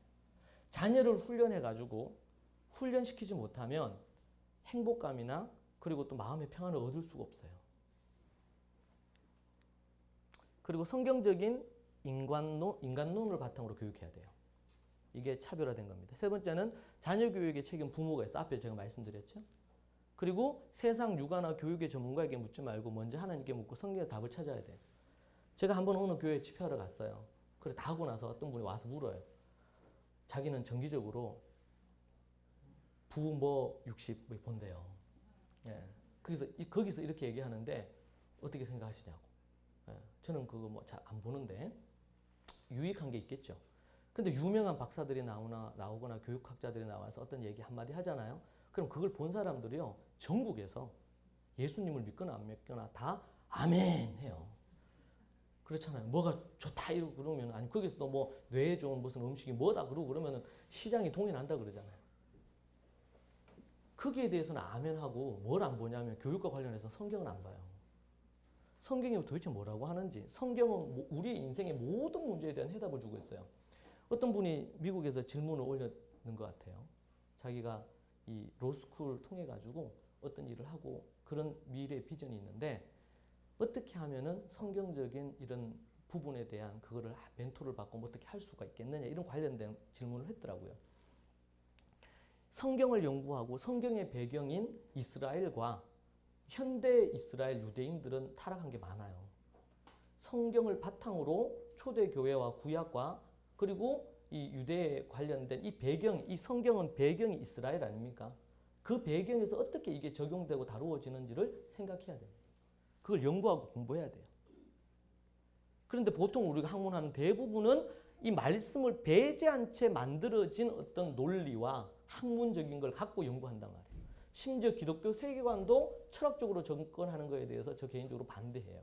자녀를 훈련해가지고 훈련시키지 못하면 행복감이나 그리고 또 마음의 평안을 얻을 수가 없어요. 그리고 성경적인 인간론을 바탕으로 교육해야 돼요. 이게 차별화된 겁니다. 세 번째는 자녀 교육의 책임 부모가 있어. 앞에 제가 말씀드렸죠. 그리고 세상 육아나 교육의 전문가에게 묻지 말고 먼저 하나님께 묻고 성경의 답을 찾아야 돼요. 제가 한번 어느 교회 집회하러 갔어요. 그래서 다 하고 나서 어떤 분이 와서 물어요. 자기는 정기적으로 부모 60 본대요. 예. 거기서 이렇게 얘기하는데 어떻게 생각하시냐고. 예. 저는 그거 뭐 잘 안 보는데 유익한 게 있겠죠. 근데 유명한 박사들이 나오거나 교육학자들이 나와서 어떤 얘기 한마디 하잖아요. 그럼 그걸 본 사람들이요. 전국에서 예수님을 믿거나 안 믿거나 다 아멘 해요. 그렇잖아요. 뭐가 좋다 이러고 그러면 아니 거기서도 뭐 뇌에 좋은 무슨 음식이 뭐다 그러고 그러면은 시장이 동의난다 그러잖아요. 거기에 대해서는 아멘하고 뭘 안 보냐면 교육과 관련해서 성경은 안 봐요. 성경이 도대체 뭐라고 하는지 성경은 우리 인생의 모든 문제에 대한 해답을 주고 있어요. 어떤 분이 미국에서 질문을 올렸는 것 같아요. 자기가 이 로스쿨 통해 가지고 어떤 일을 하고 그런 미래 비전이 있는데 어떻게 하면은 성경적인 이런 부분에 대한 그거를 멘토를 받고 뭐 어떻게 할 수가 있겠느냐 이런 관련된 질문을 했더라고요. 성경을 연구하고 성경의 배경인 이스라엘과 현대 이스라엘 유대인들은 타락한 게 많아요. 성경을 바탕으로 초대교회와 구약과 그리고 이 유대에 관련된 이 배경, 이 성경은 배경이 이스라엘 아닙니까? 그 배경에서 어떻게 이게 적용되고 다루어지는지를 생각해야 돼요. 그걸 연구하고 공부해야 돼요. 그런데 보통 우리가 학문하는 대부분은 이 말씀을 배제한 채 만들어진 어떤 논리와 학문적인 걸 갖고 연구한단 말이에요. 심지어 기독교 세계관도 철학적으로 접근하는 것에 대해서 저 개인적으로 반대해요.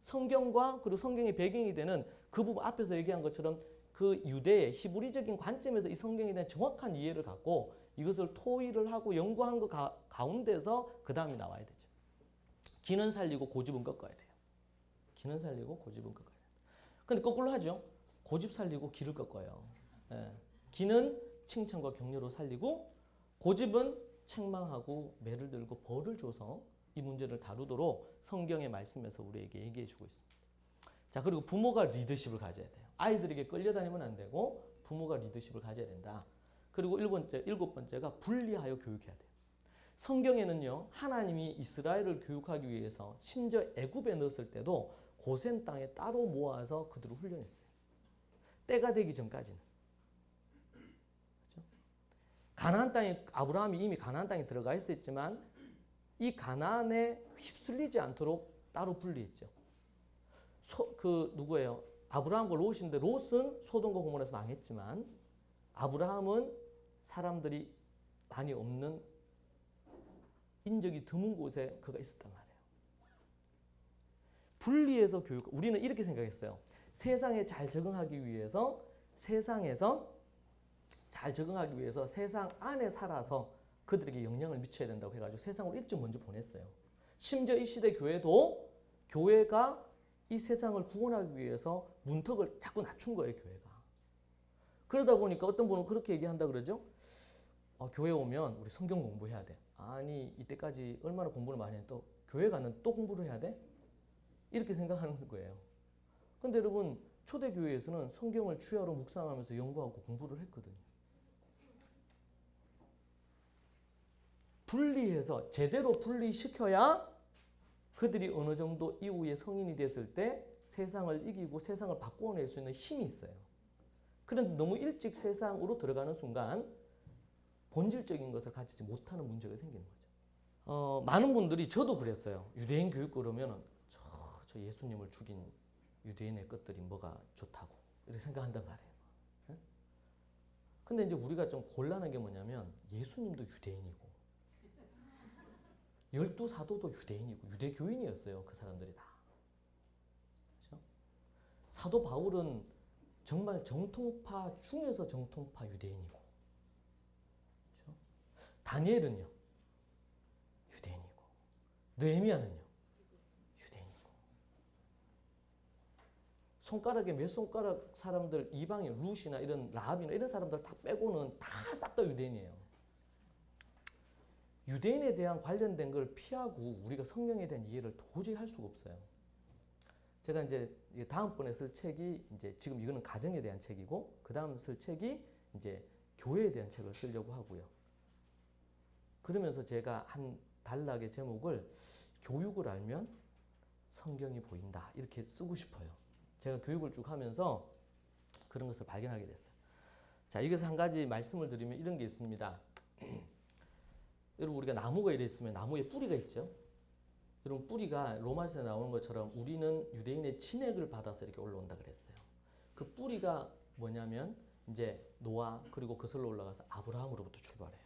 성경과 그리고 성경의 배경이 되는 그 부분 앞에서 얘기한 것처럼 그 유대의 히브리적인 관점에서 이 성경에 대한 정확한 이해를 갖고 이것을 토의를 하고 연구한 것 가운데서 그 다음이 나와야 되죠. 기는 살리고 고집은 꺾어야 돼요. 기는 살리고 고집은 꺾어야 돼요. 근데 거꾸로 하죠. 고집 살리고 기를 꺾어요. 예. 기는 칭찬과 격려로 살리고 고집은 책망하고 매를 들고 벌을 줘서 이 문제를 다루도록 성경의 말씀에서 우리에게 얘기해 주고 있습니다. 자, 그리고 부모가 리더십을 가져야 돼요. 아이들에게 끌려다니면 안 되고 부모가 리더십을 가져야 된다. 그리고 일곱 번째가 분리하여 교육해야 돼요. 성경에는요, 하나님이 이스라엘을 교육하기 위해서 심지어 애굽에 넣었을 때도 고센 땅에 따로 모아서 그들을 훈련했어요. 때가 되기 전까지는. 그렇죠? 가나안 땅에 아브라함이 이미 가나안 땅에 들어가 있었지만 이 가나안에 휩쓸리지 않도록 따로 분리했죠. 누구예요? 아브라함과 롯인데 롯은 소돔과 고모라에서 망했지만 아브라함은 사람들이 많이 없는 인적이 드문 곳에 그가 있었단 말이에요. 분리해서 교육. 우리는 이렇게 생각했어요. 세상에 잘 적응하기 위해서 세상에서 잘 적응하기 위해서 세상 안에 살아서 그들에게 영향을 미쳐야 된다고 해가지고 세상으로 일찍 먼저 보냈어요. 심지어 이 시대 교회도 교회가 이 세상을 구원하기 위해서 문턱을 자꾸 낮춘 거예요, 교회가. 그러다 보니까 어떤 분은 그렇게 얘기한다 그러죠. 교회 오면 우리 성경 공부해야 돼. 아니 이때까지 얼마나 공부를 많이 했는데 또 교회 가면 또 공부를 해야 돼? 이렇게 생각하는 거예요. 근데 여러분 초대교회에서는 성경을 주야로 묵상하면서 연구하고 공부를 했거든요. 분리해서 제대로 분리시켜야 그들이 어느 정도 이후에 성인이 됐을 때 세상을 이기고 세상을 바꿔낼 수 있는 힘이 있어요. 그런데 너무 일찍 세상으로 들어가는 순간 본질적인 것을 가지지 못하는 문제가 생기는 거죠. 많은 분들이 저도 그랬어요. 유대인 교육 그러면 저 예수님을 죽인 유대인의 것들이 뭐가 좋다고 이렇게 생각한단 말이에요. 예? 근데 이제 우리가 좀 곤란한 게 뭐냐면 예수님도 유대인이고 12 사도도 유대인이고 유대교인이었어요. 그 사람들이 다. 사도 바울은 정말 정통파 중에서 정통파 유대인이고, 그렇죠? 다니엘은요 유대인이고, 느헤미야는요 유대인이고, 손가락에 몇 손가락 사람들 이방인 룻이나 이런 라합이나 이런 사람들 다 빼고는 다 싹 다 유대인이에요. 유대인에 대한 관련된 걸 피하고 우리가 성경에 대한 이해를 도저히 할 수가 없어요. 제가 이제 다음번에 쓸 책이 이제 지금 이거는 가정에 대한 책이고, 그 다음 쓸 책이 이제 교회에 대한 책을 쓰려고 하고요. 그러면서 제가 한 단락의 제목을 교육을 알면 성경이 보인다 이렇게 쓰고 싶어요. 제가 교육을 쭉 하면서 그런 것을 발견하게 됐어요. 자, 여기서 한 가지 말씀을 드리면 이런 게 있습니다. 여러분, 우리가 나무가 이래 있으면 나무에 뿌리가 있죠. 여러분, 뿌리가 로마서에 나오는 것처럼 우리는 유대인의 진액을 받아서 이렇게 올라온다 그랬어요. 그 뿌리가 뭐냐면 이제 노아 그리고 그슬로 올라가서 아브라함으로부터 출발해요.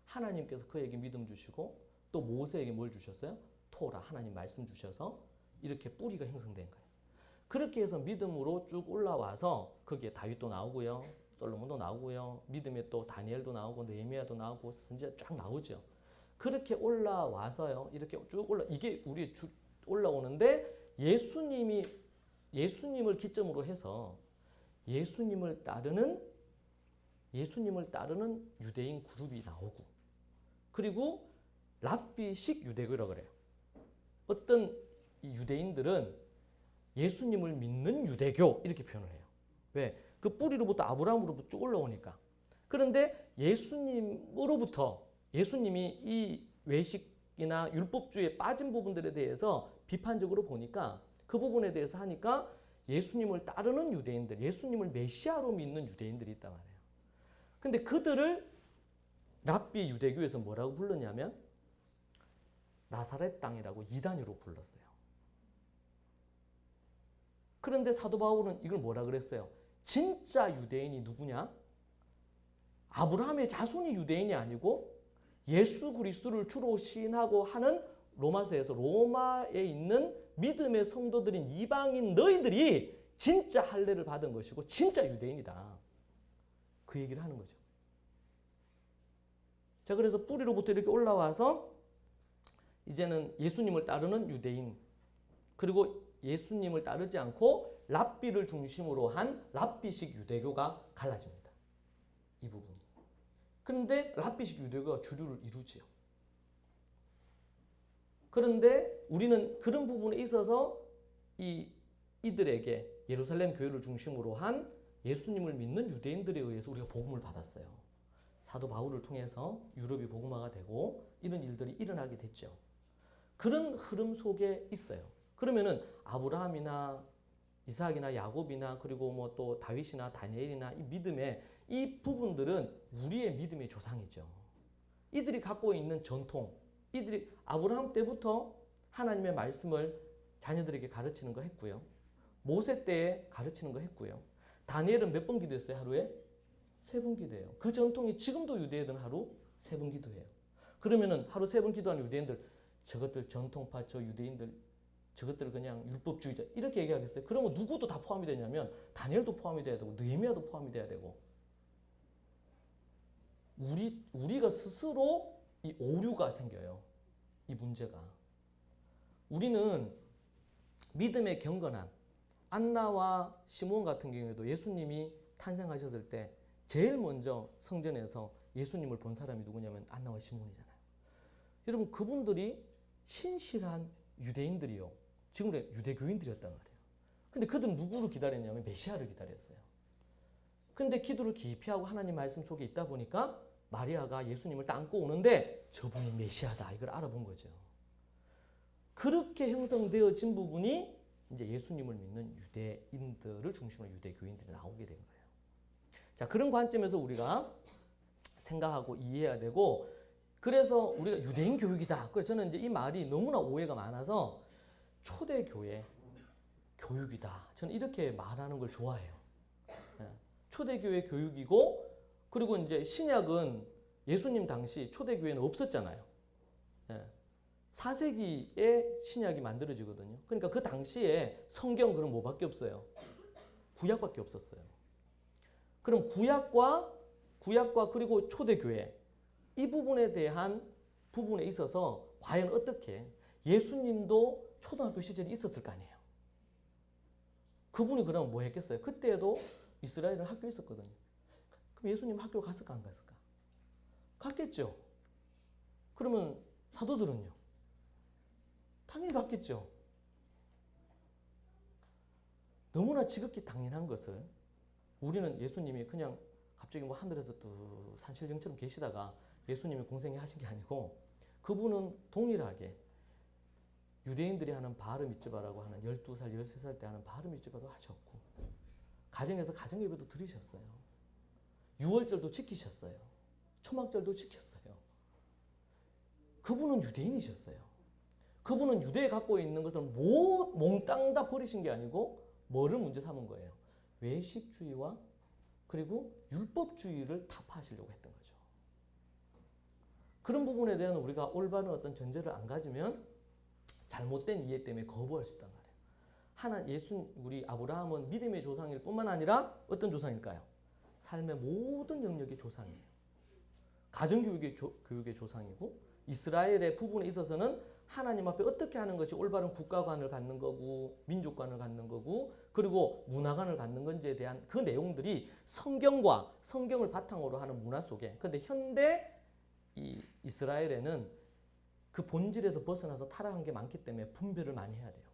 하나님께서 그에게 믿음 주시고 또 모세에게 뭘 주셨어요? 토라, 하나님 말씀 주셔서 이렇게 뿌리가 형성된 거예요. 그렇게 해서 믿음으로 쭉 올라와서 거기에 다윗도 나오고요, 솔로몬도 나오고요, 믿음에 또 다니엘도 나오고 느헤미야도 나오고 선지자 쫙 나오죠. 그렇게 올라와서요, 이렇게 쭉 이게 우리 올라오는데 예수님을 기점으로 해서 예수님을 따르는 유대인 그룹이 나오고, 그리고 랍비식 유대교라고 그래요. 어떤 유대인들은 예수님을 믿는 유대교 이렇게 표현을 해요. 왜? 그 뿌리로부터 아브라함으로부터 쭉 올라오니까. 그런데 예수님이 이 외식이나 율법주의에 빠진 부분들에 대해서 비판적으로 보니까, 그 부분에 대해서 하니까 예수님을 따르는 유대인들, 예수님을 메시아로 믿는 유대인들이 있단 말이에요. 근데 그들을 랍비 유대교에서 뭐라고 불렀냐면 나사렛 땅이라고 이단으로 불렀어요. 그런데 사도 바울은 이걸 뭐라 그랬어요? 진짜 유대인이 누구냐? 아브라함의 자손이 유대인이 아니고 예수 그리스도를 주로 시인하고 하는 로마서에서 로마에 있는 믿음의 성도들인 이방인 너희들이 진짜 할례를 받은 것이고 진짜 유대인이다. 그 얘기를 하는 거죠. 자, 그래서 뿌리로부터 이렇게 올라와서 이제는 예수님을 따르는 유대인, 그리고 예수님을 따르지 않고 랍비를 중심으로 한 랍비식 유대교가 갈라집니다. 이 부분이. 그런데 랍비식 유대교가 주류를 이루지요. 그런데 우리는 그런 부분에 있어서 이들에게 예루살렘 교회를 중심으로 한 예수님을 믿는 유대인들에 의해서 우리가 복음을 받았어요. 사도 바울을 통해서 유럽이 복음화가 되고 이런 일들이 일어나게 됐죠. 그런 흐름 속에 있어요. 그러면은 아브라함이나 이삭이나 야곱이나 그리고 뭐 또 다윗이나 다니엘이나 이 믿음의 이 부분들은 우리의 믿음의 조상이죠. 이들이 갖고 있는 전통, 이들이 아브라함 때부터 하나님의 말씀을 자녀들에게 가르치는 거 했고요. 모세 때에 가르치는 거 했고요. 다니엘은 몇 번 기도했어요? 하루에? 3번 기도해요. 그 전통이 지금도 유대인들은 하루 3번 기도해요. 그러면은 하루 3번 기도하는 유대인들, 저것들 전통파 저 유대인들 저것들 그냥 율법주의자 이렇게 얘기하겠어요? 그러면 누구도 다 포함이 되냐면 다니엘도 포함이 돼야 되고 느헤미야도 포함이 돼야 되고, 우리가 스스로 이 오류가 생겨요. 이 문제가. 우리는 믿음의 경건한 안나와 시몬 같은 경우에도 예수님이 탄생하셨을 때 제일 먼저 성전에서 예수님을 본 사람이 누구냐면 안나와 시몬이잖아요. 여러분, 그분들이 신실한 유대인들이요, 지금의 유대교인들이었단 말이에요. 근데 그들은 누구를 기다렸냐면 메시아를 기다렸어요. 근데 기도를 깊이 하고 하나님 말씀 속에 있다 보니까 마리아가 예수님을 안고 오는데 저분이 메시아다 이걸 알아본 거죠. 그렇게 형성되어진 부분이 이제 예수님을 믿는 유대인들을 중심으로 유대교인들이 나오게 된 거예요. 자, 그런 관점에서 우리가 생각하고 이해해야 되고, 그래서 우리가 유대인 교육이다. 그래서 저는 이제 이 말이 너무나 오해가 많아서 초대교회 교육이다. 저는 이렇게 말하는 걸 좋아해요. 초대교회 교육이고, 그리고 이제 신약은 예수님 당시 초대교회는 없었잖아요. 4세기에 신약이 만들어지거든요. 그러니까 그 당시에 성경 그럼 뭐밖에 없어요? 구약밖에 없었어요. 그럼 구약과 그리고 초대교회 이 부분에 대한 부분에 있어서 과연 어떻게 예수님도 초등학교 시절이 있었을 거 아니에요. 그분이 그러면 뭐 했겠어요? 그때도 이스라엘은 학교 있었거든요. 그럼 예수님 학교 갔을까 안 갔을까? 갔겠죠. 그러면 사도들은요? 당연히 갔겠죠. 너무나 지극히 당연한 것을 우리는 예수님이 그냥 갑자기 뭐 하늘에서 또 산신령처럼 계시다가 예수님이 공생애 하신 게 아니고 그분은 동일하게 유대인들이 하는 바르 미tz바라고 하는 12살, 13살 때 하는 바르 미tz바도 하셨고 가정에서 가정예배도 드리셨어요. 유월절도 지키셨어요. 초막절도 지켰어요. 그분은 유대인이셨어요. 그분은 유대에 갖고 있는 것을 몽땅 다 버리신 게 아니고 뭐를 문제 삼은 거예요? 외식주의와 그리고 율법주의를 타파하시려고 했던 거죠. 그런 부분에 대한 우리가 올바른 어떤 전제를 안 가지면 잘못된 이해 때문에 거부할 수 있단 말이에요. 우리 아브라함은 믿음의 조상일 뿐만 아니라 어떤 조상일까요? 삶의 모든 영역의 조상이에요. 가정교육의 교육의 조상이고 이스라엘의 부분에 있어서는 하나님 앞에 어떻게 하는 것이 올바른 국가관을 갖는 거고 민족관을 갖는 거고 그리고 문화관을 갖는 건지에 대한 그 내용들이 성경을 바탕으로 하는 문화 속에 그런데 현대 이스라엘에는 그 본질에서 벗어나서 타락한 게 많기 때문에 분별을 많이 해야 돼요.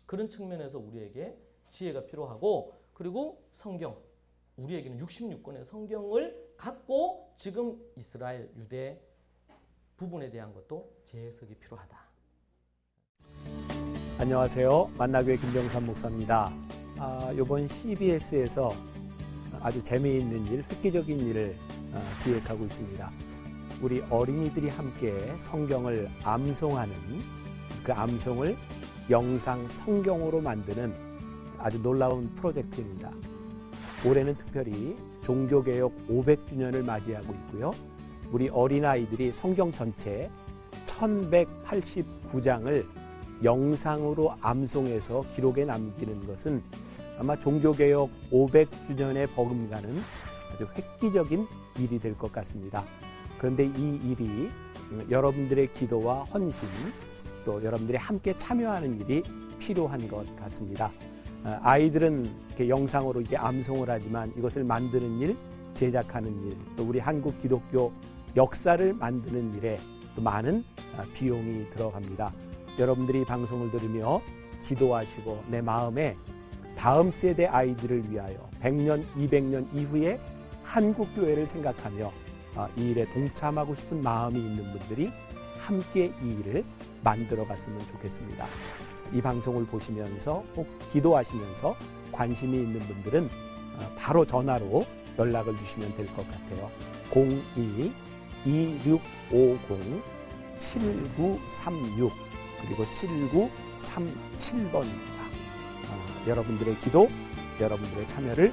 그런 측면에서 우리에게 지혜가 필요하고 그리고 우리에게는 66권의 성경을 갖고 지금 이스라엘, 유대 부분에 대한 것도 재해석이 필요하다. 안녕하세요. 만나교회 김병삼 목사입니다. 이번 CBS에서 아주 재미있는 일, 획기적인 일을 기획하고 있습니다. 우리 어린이들이 함께 성경을 암송하는 그 암송을 영상 성경으로 만드는 아주 놀라운 프로젝트입니다. 올해는 특별히 종교개혁 500주년을 맞이하고 있고요. 우리 어린아이들이 성경 전체 1189장을 영상으로 암송해서 기록에 남기는 것은 아마 종교개혁 500주년에 버금가는 아주 획기적인 일이 될 것 같습니다. 그런데 이 일이 여러분들의 기도와 헌신 또 여러분들이 함께 참여하는 일이 필요한 것 같습니다. 아이들은 이렇게 영상으로 이렇게 암송을 하지만 이것을 만드는 일, 제작하는 일, 또 우리 한국 기독교 역사를 만드는 일에 또 많은 비용이 들어갑니다. 여러분들이 방송을 들으며 기도하시고 내 마음에 다음 세대 아이들을 위하여 100년, 200년 이후에 한국 교회를 생각하며 이 일에 동참하고 싶은 마음이 있는 분들이 함께 이 일을 만들어 갔으면 좋겠습니다. 이 방송을 보시면서 혹 기도하시면서 관심이 있는 분들은 바로 전화로 연락을 주시면 될 것 같아요. 02-2650-7936 그리고 7937번입니다. 여러분들의 기도, 여러분들의 참여를